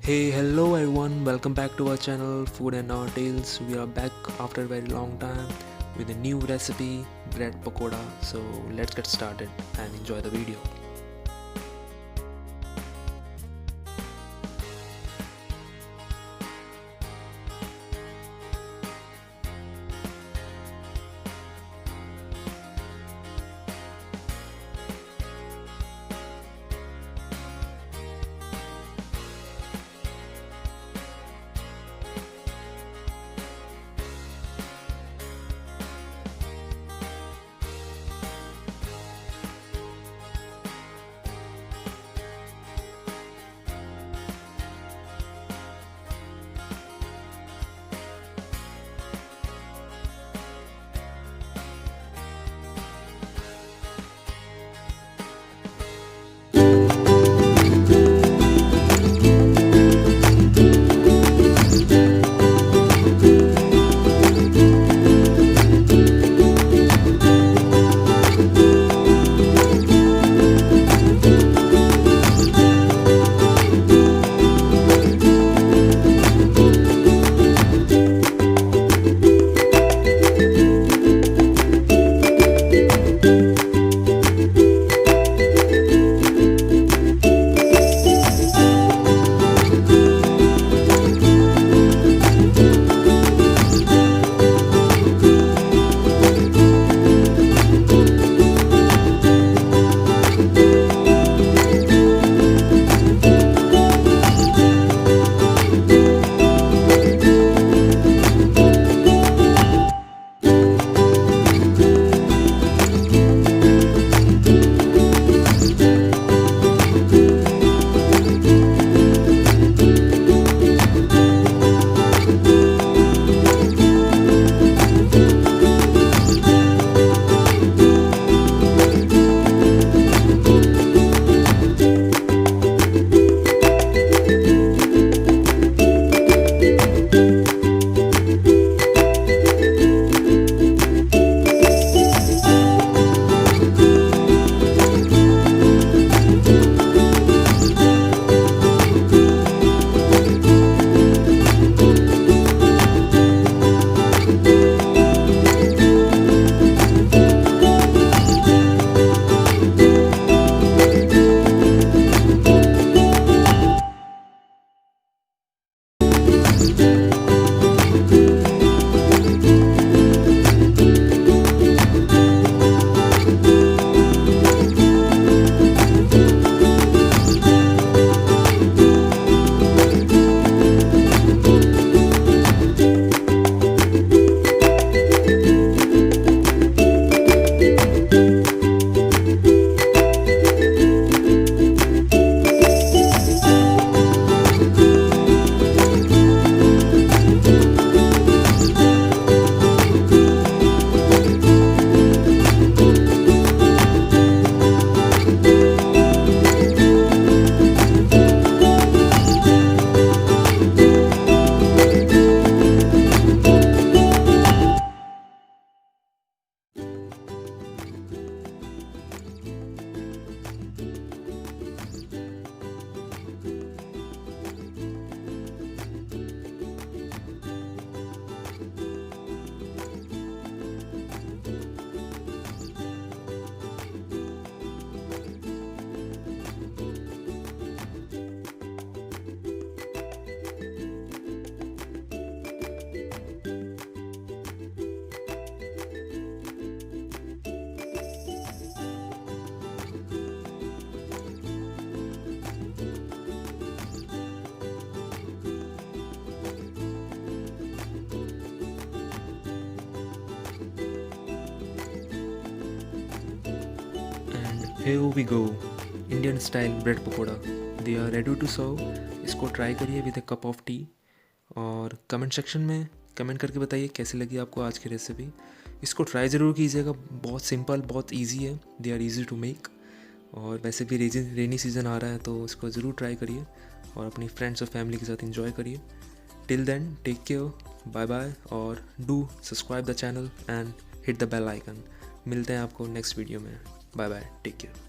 Hey, hello everyone, welcome back to our channel Food and Our Tales. We are back after a very long time with a new recipe, bread pakora. So let's get started and enjoy the video. Here we go, Indian style bread pakoda. They are ready to serve. इसको try करिए with a cup of T और comment section में comment करके बताइए कैसी लगी आपको आज की रेसिपी. इसको ट्राई ज़रूर कीजिएगा, बहुत सिंपल, बहुत इजी है. They are easy to make. और वैसे भी रेनी सीज़न आ रहा है तो इसको ज़रूर ट्राई करिए और अपनी फ्रेंड्स और फैमिली के साथ इंजॉय करिए. Till then take care, bye bye और do subscribe the channel and hit the bell icon. मिलते हैं आपको नेक्स्ट वीडियो में. Bye bye, take care.